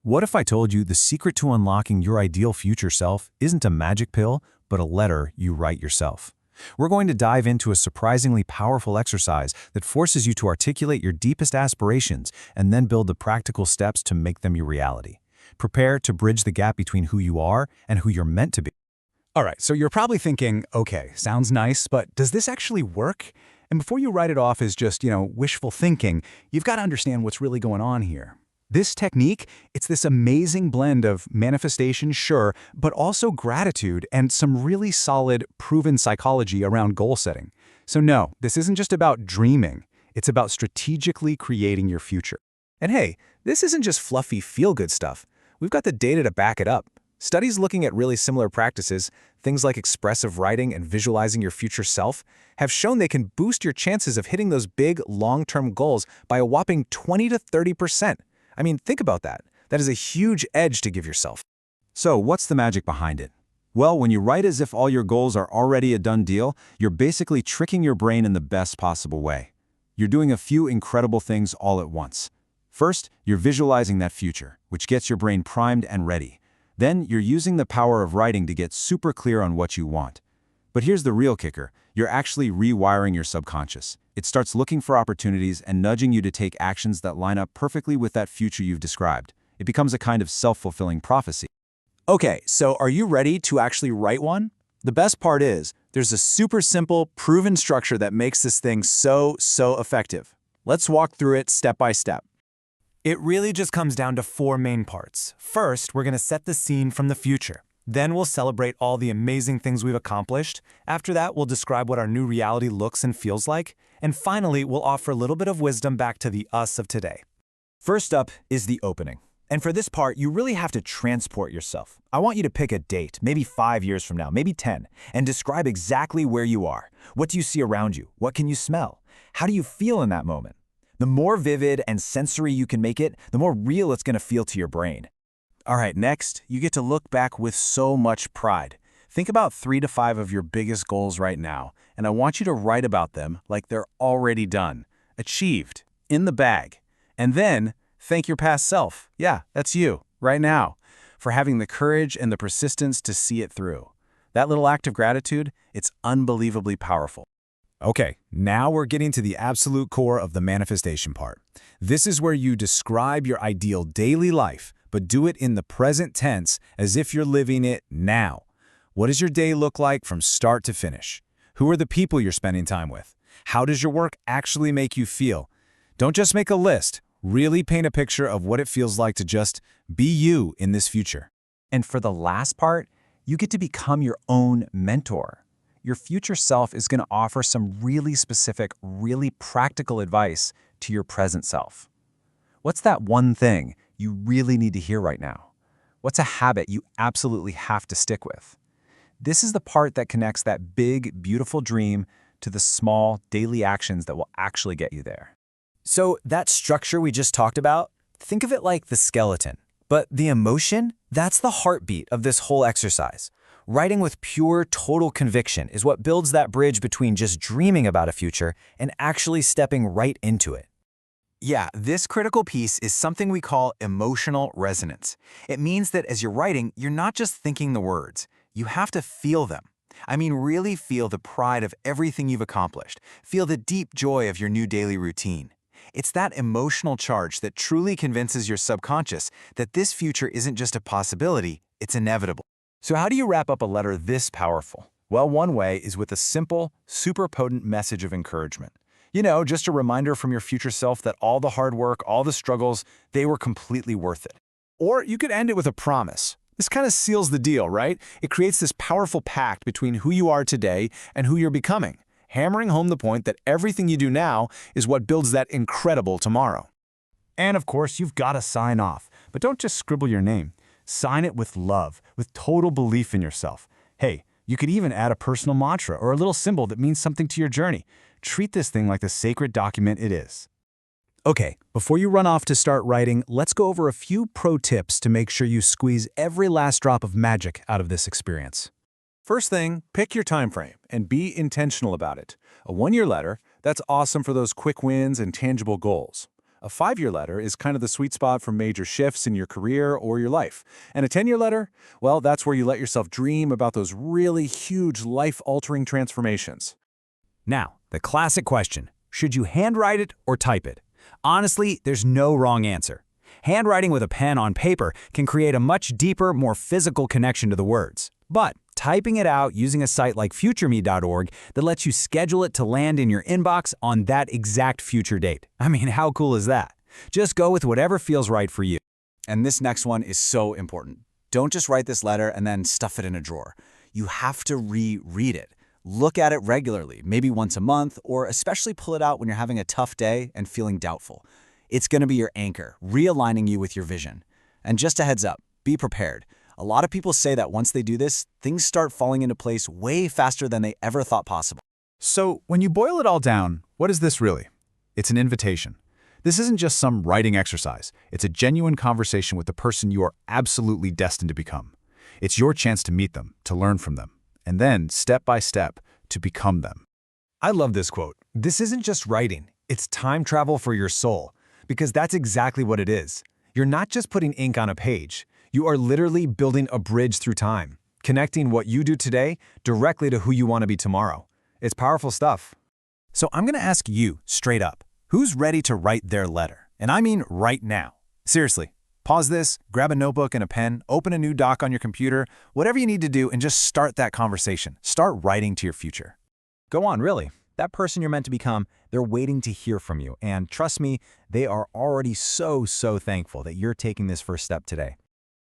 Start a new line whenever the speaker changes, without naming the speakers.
What if I told you the secret to unlocking your ideal future self isn't a magic pill, but a letter you write yourself? We're going to dive into a surprisingly powerful exercise that forces you to articulate your deepest aspirations and then build the practical steps to make them your reality. Prepare to bridge the gap between who you are and who you're meant to be.
All right, so you're probably thinking, okay, sounds nice, but does this actually work? And before you write it off as just, wishful thinking, you've got to understand what's really going on here. This technique, it's this amazing blend of manifestation, sure, but also gratitude and some really solid, proven psychology around goal setting. So no, this isn't just about dreaming. It's about strategically creating your future. And hey, this isn't just fluffy feel-good stuff. We've got the data to back it up. Studies looking at really similar practices, things like expressive writing and visualizing your future self, have shown they can boost your chances of hitting those big, long-term goals by a whopping 20 to 30%. I mean, think about that. That is a huge edge to give yourself.
So, what's the magic behind it? Well, when you write as if all your goals are already a done deal, you're basically tricking your brain in the best possible way. You're doing a few incredible things all at once. First, you're visualizing that future, which gets your brain primed and ready. Then, you're using the power of writing to get super clear on what you want. But here's the real kicker. You're actually rewiring your subconscious. It starts looking for opportunities and nudging you to take actions that line up perfectly with that future you've described. It becomes a kind of self-fulfilling prophecy.
Okay, so are you ready to actually write one? The best part is, there's a super simple, proven structure that makes this thing so effective. Let's walk through it step by step. It really just comes down to 4 main parts. First, we're going to set the scene from the future. Then we'll celebrate all the amazing things we've accomplished. After that, we'll describe what our new reality looks and feels like. And finally, we'll offer a little bit of wisdom back to the us of today. First up is the opening. And for this part, you really have to transport yourself. I want you to pick a date, maybe 5 years from now, maybe 10, and describe exactly where you are. What do you see around you? What can you smell? How do you feel in that moment? The more vivid and sensory you can make it, the more real it's going to feel to your brain. All right, next, you get to look back with so much pride. Think about 3 to 5 of your biggest goals right now, and I want you to write about them like they're already done, achieved, in the bag. And then, thank your past self, yeah, that's you, right now, for having the courage and the persistence to see it through. That little act of gratitude, it's unbelievably powerful. Okay, now we're getting to the absolute core of the manifestation part. This is where you describe your ideal daily life, but do it in the present tense as if you're living it now. What does your day look like from start to finish? Who are the people you're spending time with? How does your work actually make you feel? Don't just make a list. Really paint a picture of what it feels like to just be you in this future. And for the last part, you get to become your own mentor. Your future self is going to offer some really specific, really practical advice to your present self. What's that one thing you really need to hear right now? What's a habit you absolutely have to stick with? This is the part that connects that big, beautiful dream to the small, daily actions that will actually get you there. So that structure we just talked about, think of it like the skeleton. But the emotion, that's the heartbeat of this whole exercise. Writing with pure, total conviction is what builds that bridge between just dreaming about a future and actually stepping right into it. Yeah, this critical piece is something we call emotional resonance. It means that as you're writing, you're not just thinking the words. You have to feel them. I mean, really feel the pride of everything you've accomplished. Feel the deep joy of your new daily routine. It's that emotional charge that truly convinces your subconscious that this future isn't just a possibility, it's inevitable. So how do you wrap up a letter this powerful? Well, one way is with a simple, super potent message of encouragement. Just a reminder from your future self that all the hard work, all the struggles, they were completely worth it. Or you could end it with a promise. This kind of seals the deal, right? It creates this powerful pact between who you are today and who you're becoming, hammering home the point that everything you do now is what builds that incredible tomorrow. And of course, you've got to sign off, but don't just scribble your name. Sign it with love, with total belief in yourself. Hey, you could even add a personal mantra or a little symbol that means something to your journey. Treat this thing like the sacred document it is. Okay, before you run off to start writing, let's go over a few pro tips to make sure you squeeze every last drop of magic out of this experience. First thing, pick your time frame and be intentional about it. A 1-year letter, that's awesome for those quick wins and tangible goals. A 5-year letter is kind of the sweet spot for major shifts in your career or your life. And a 10-year letter, well, that's where you let yourself dream about those really huge life-altering transformations.
Now, the classic question, should you handwrite it or type it? Honestly, there's no wrong answer. Handwriting with a pen on paper can create a much deeper, more physical connection to the words. But typing it out using a site like futureme.org that lets you schedule it to land in your inbox on that exact future date. I mean, how cool is that? Just go with whatever feels right for you.
And this next one is so important. Don't just write this letter and then stuff it in a drawer. You have to reread it. Look at it regularly, maybe once a month, or especially pull it out when you're having a tough day and feeling doubtful. It's going to be your anchor, realigning you with your vision. And just a heads up, be prepared. A lot of people say that once they do this, things start falling into place way faster than they ever thought possible.
So, when you boil it all down, what is this really? It's an invitation. This isn't just some writing exercise. It's a genuine conversation with the person you are absolutely destined to become. It's your chance to meet them, to learn from them, and then, step by step, to become them.
I love this quote. This isn't just writing, it's time travel for your soul. Because that's exactly what it is. You're not just putting ink on a page. You are literally building a bridge through time, connecting what you do today directly to who you want to be tomorrow. It's powerful stuff.
So I'm going to ask you, straight up, who's ready to write their letter? And I mean right now. Seriously, pause this, grab a notebook and a pen, open a new doc on your computer, whatever you need to do, and just start that conversation. Start writing to your future.
Go on, really. That person you're meant to become, they're waiting to hear from you. And trust me, they are already so thankful that you're taking this first step today.